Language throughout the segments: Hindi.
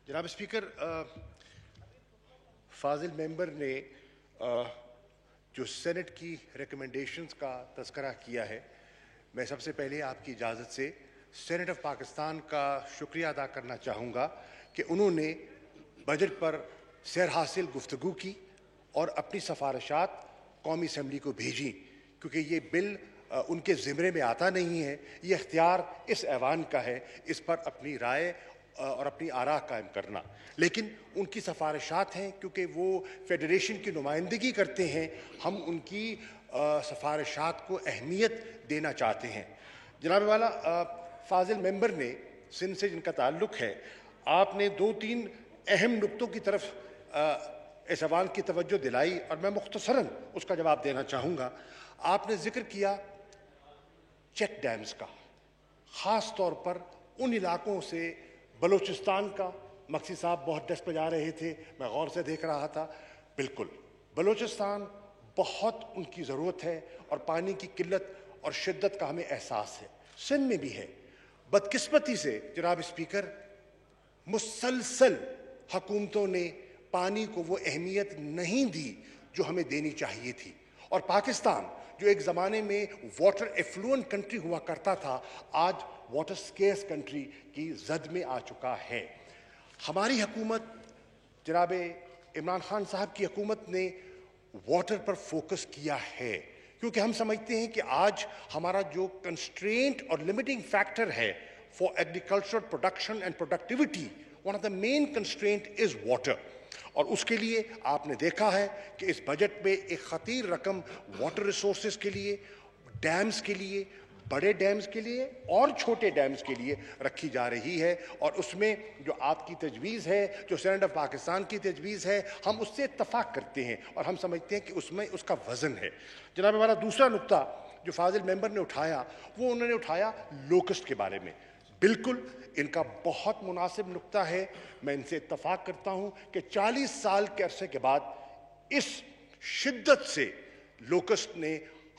जनाब स्पीकर, फाजिल मेंबर ने जो सेनेट की रिकमेंडेशंस का तज़किरा किया है, मैं सबसे पहले आपकी इजाज़त से सेनेट ऑफ पाकिस्तान का शुक्रिया अदा करना चाहूँगा कि उन्होंने बजट पर सैर हासिल गुफ्तगू की और अपनी सिफारिशात कौमी असम्बली को भेजी, क्योंकि ये बिल उनके ज़िम्मे में आता नहीं है। ये इख्तियार इस ऐवान का है, इस पर अपनी राय और अपनी आरा कायम करना। लेकिन उनकी सिफारिशात हैं, क्योंकि वो फेडरेशन की नुमाइंदगी करते हैं, हम उनकी सिफारिशात को अहमियत देना चाहते हैं। जनाब वाला, फाजिल मेंबर ने सिंध से जिनका ताल्लुक़ है, आपने दो तीन अहम नुक्तों की तरफ इस ऐवान की तवज्जो दिलाई और मैं मुख्तसरन उसका जवाब देना चाहूँगा। आपने जिक्र किया चेक डैम्स का, ख़ास तौर पर उन इलाकों से बलूचिस्तान का। मक्सी साहब बहुत डेस्क पर जा रहे थे, मैं गौर से देख रहा था। बिल्कुल बलूचिस्तान बहुत उनकी ज़रूरत है और पानी की किल्लत और शिद्दत का हमें एहसास है। सिंध में भी है। बदकिस्मती से जनाब स्पीकर, मुसलसल हुकूमतों ने पानी को वो अहमियत नहीं दी जो हमें देनी चाहिए थी, और पाकिस्तान जो एक ज़माने में वाटर एफ्लुएंट कंट्री हुआ करता था, आज वाटर स्केर्स कंट्री की जद में आ चुका है। हमारी हुकूमत, जनाब इमरान खान साहब की हुकूमत ने वाटर पर फोकस किया है, क्योंकि हम समझते हैं कि आज हमारा जो कंस्ट्रेंट और लिमिटिंग फैक्टर है for agriculture production and productivity, one of the main constraint is water. और उसके लिए आपने देखा है कि इस बजट में एक खतीर रकम वाटर रिसोर्सेज के लिए, डैम्स के लिए, बड़े डैम्स के लिए और छोटे डैम्स के लिए रखी जा रही है। और उसमें जो आपकी तजवीज़ है, जो सेनेट ऑफ पाकिस्तान की तजवीज़ है, हम उससे इत्तफाक करते हैं और हम समझते हैं कि उसमें उसका वज़न है। जनाब हमारा दूसरा नुक्ता जो फाजिल मेंबर ने उठाया, वो उन्होंने उठाया लोकस्ट के बारे में। बिल्कुल इनका बहुत मुनासिब नुक्ता है। मैं इनसे इत्तफाक करता हूँ कि 40 साल के अरसे के बाद इस शिद्दत से लोकस्ट ने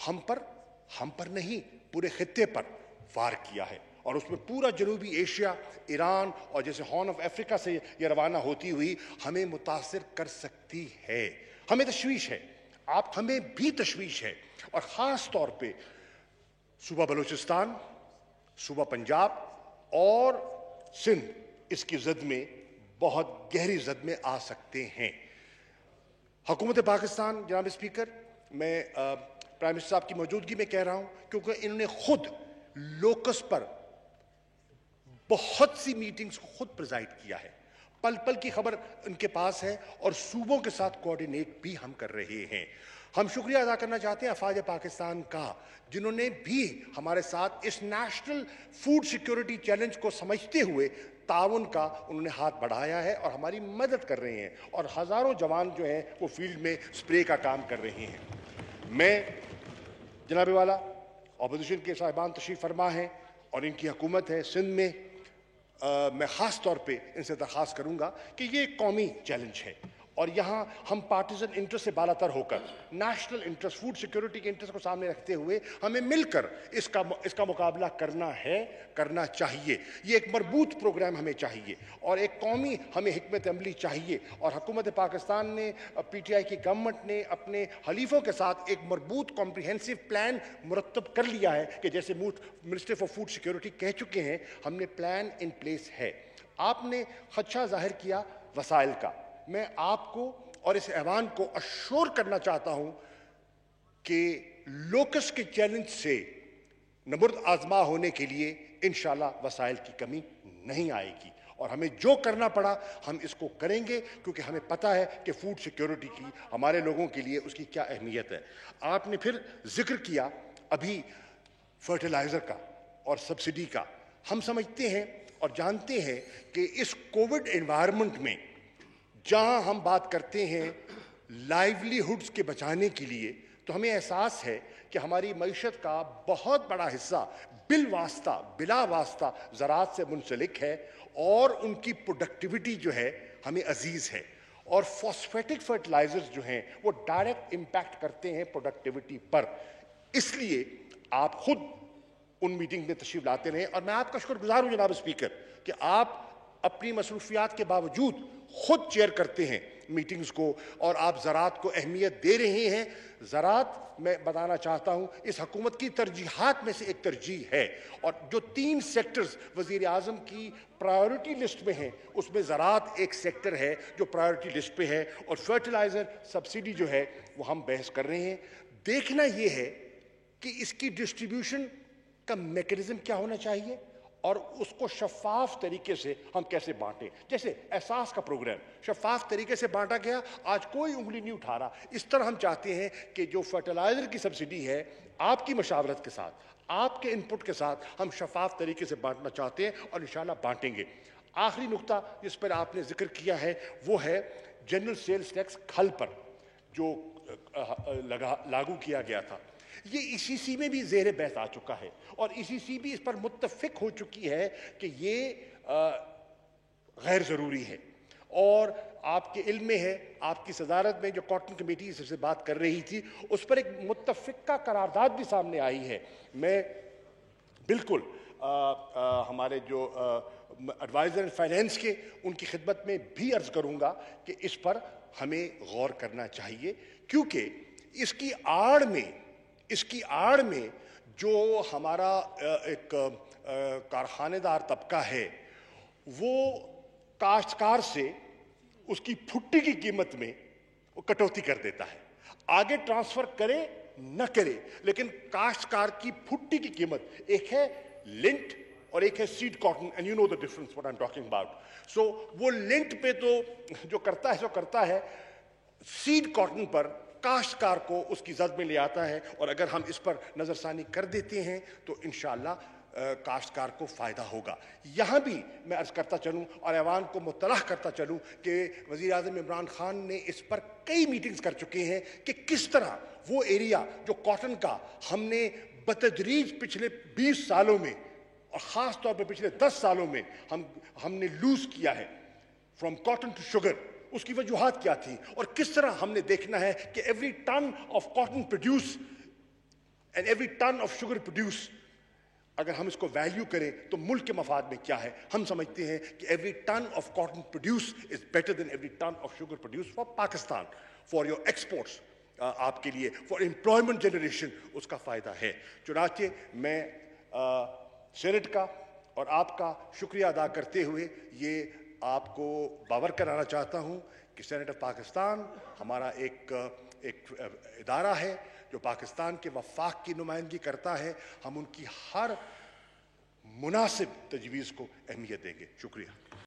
हम पर नहीं, पूरे खित्ते पर वार किया है। और उसमें पूरा जनूबी एशिया, ईरान और जैसे हॉर्न ऑफ अफ्रीका से ये रवाना होती हुई हमें मुतासिर कर सकती है। हमें तशवीश है, आप हमें भी तशवीश है, और ख़ास तौर पे सूबा बलूचिस्तान, सूबा पंजाब और सिंध इसकी जद में, बहुत गहरी जद में आ सकते हैं। हुकूमत पाकिस्तान, जनाब स्पीकर, मैं प्राइम मिनिस्टर साहब की मौजूदगी में कह रहा हूं, क्योंकि इन्होंने खुद लोकस पर बहुत सी मीटिंग्स को खुद प्रिजाइड किया है। पल पल की खबर उनके पास है और सूबों के साथ कोऑर्डिनेट भी हम कर रहे हैं। हम शुक्रिया अदा करना चाहते हैं अफवाज पाकिस्तान का, जिन्होंने भी हमारे साथ इस नेशनल फूड सिक्योरिटी चैलेंज को समझते हुए ताउन का उन्होंने हाथ बढ़ाया है और हमारी मदद कर रहे हैं। और हज़ारों जवान जो हैं वो फील्ड में स्प्रे का काम कर रहे हैं। मैं जनाब वाला, अपोजिशन के साहिबान तशरीफ़ फरमा हैं और इनकी हुकूमत है सिंध में, मैं ख़ास तौर पे इनसे दरख्वास्त करूँगा कि ये एक कौमी चैलेंज है और यहाँ हम पार्टिजन इंटरेस्ट से बालातर होकर नेशनल इंटरेस्ट, फूड सिक्योरिटी के इंटरेस्ट को सामने रखते हुए हमें मिलकर इसका मुकाबला करना है, करना चाहिए। ये एक मजबूत प्रोग्राम हमें चाहिए और एक कौमी हमें हिकमत अमली चाहिए। और हुकूमत पाकिस्तान ने, PTI की गवर्नमेंट ने अपने हलीफों के साथ एक मजबूत कॉम्प्रिहेंसिव प्लान मुरतब कर लिया है कि जैसे मिनिस्टर फॉर फूड सिक्योरिटी कह चुके हैं, हमने प्लान इन प्लेस है। आपने खदशा जाहिर किया वसाइल का। मैं आपको और इस ऐवान को अश्योर करना चाहता हूं कि लोकस के चैलेंज से नबुर्द आजमा होने के लिए इंशाल्लाह वसाइल की कमी नहीं आएगी और हमें जो करना पड़ा हम इसको करेंगे, क्योंकि हमें पता है कि फूड सिक्योरिटी की हमारे लोगों के लिए उसकी क्या अहमियत है। आपने फिर जिक्र किया अभी फर्टिलाइज़र का और सब्सिडी का। हम समझते हैं और जानते हैं कि इस कोविड एनवायरनमेंट में जहां हम बात करते हैं लाइवलीहुड्स के बचाने के लिए, तो हमें एहसास है कि हमारी मईशत का बहुत बड़ा हिस्सा बिला वास्ता ज़राअत से मुंसलिक है और उनकी प्रोडक्टिविटी जो है हमें अजीज़ है। और फॉस्फेटिक फर्टिलाइजर्स जो हैं वो डायरेक्ट इम्पैक्ट करते हैं प्रोडक्टिविटी पर। इसलिए आप खुद उन मीटिंग में तशरीफ लाते रहे और मैं आपका शुक्रगुजार हूं जनाब स्पीकर कि आप अपनी मसरूफियात के बावजूद खुद चेयर करते हैं मीटिंग्स को और आप ज़राअत को अहमियत दे रहे हैं। ज़राअत, मैं बताना चाहता हूं, इस हुकूमत की तरजीहात में से एक तरजीह है और जो 3 सेक्टर्स वज़ीर आज़म की प्रायोरिटी लिस्ट में हैं उसमें ज़राअत एक सेक्टर है जो प्रायोरिटी लिस्ट पे है और फर्टिलाइज़र सब्सिडी जो है वो हम बहस कर रहे हैं। देखना ये है कि इसकी डिस्ट्रीब्यूशन का मैकेनिज्म क्या होना चाहिए और उसको शफाफ तरीके से हम कैसे बांटें। जैसे एहसास का प्रोग्राम शफाफ तरीके से बांटा गया, आज कोई उंगली नहीं उठा रहा। इस तरह हम चाहते हैं कि जो फर्टिलाइजर की सब्सिडी है, आपकी मशावरत के साथ, आपके इनपुट के साथ हम शफाफ तरीके से बांटना चाहते हैं और इंशाल्लाह बांटेंगे। आखिरी नुक्ता जिस पर आपने जिक्र किया है वो है जनरल सेल्स टैक्स खल पर जो लागू किया गया था। ये ईसीसी में भी ज़ेर बहस आ चुका है और ईसीसी भी इस पर मुत्तफिक हो चुकी है कि ये गैर ज़रूरी है। और आपके इल्म में है, आपकी सदारत में जो कॉटन कमेटी इससे बात कर रही थी उस पर एक मुत्तफिका करारदाद भी सामने आई है। मैं बिल्कुल हमारे जो एडवाइज़र इन फाइनेंस के उनकी खिदमत में भी अर्ज़ करूँगा कि इस पर हमें गौर करना चाहिए, क्योंकि इसकी आड़ में जो हमारा एक कारखानेदार तबका है वो काश्तकार से उसकी फुट्टी की कीमत में वो कटौती कर देता है। आगे ट्रांसफर करे न करे, लेकिन काश्तकार की फुट्टी की कीमत एक है लिंट और एक है seed cotton, and you know the difference what I am talking about. So वो लिंट पे तो जो करता है सो करता है, सीड कॉटन पर काश्तकार को उसकी जद में ले आता है और अगर हम इस पर नज़रसानी कर देते हैं तो इंशाअल्लाह काश्तकार को फ़ायदा होगा। यहाँ भी मैं अर्ज़ करता चलूँ और ऐवान को मुत्तला करता चलूँ कि वज़ीर आज़म इमरान खान ने इस पर कई मीटिंग्स कर चुके हैं कि किस तरह वो एरिया जो कॉटन का हमने बतदरीज पिछले 20 सालों में और ख़ास तौर पर पिछले 10 सालों में हमने लूज़ किया है फ्रॉम कॉटन टू शुगर, उसकी वजूहात क्या थी और किस तरह हमने देखना है कि every ton of cotton produce and every ton of sugar produce, अगर हम इसको वैल्यू करें तो मुल्क के मफाद में क्या है। हम समझते हैं कि every ton of cotton produce is better than every ton of sugar produce for Pakistan, for your exports, आपके लिए, फॉर एम्प्लॉयमेंट जनरेशन उसका फ़ायदा है। चुनाचे मैं सेनेट का और आपका शुक्रिया अदा करते हुए ये आपको बावर कराना चाहता हूँ कि सेनेट ऑफ पाकिस्तान हमारा एक इदारा है जो पाकिस्तान के वफाक की नुमाइंदगी करता है। हम उनकी हर मुनासिब तजवीज़ को अहमियत देंगे। शुक्रिया।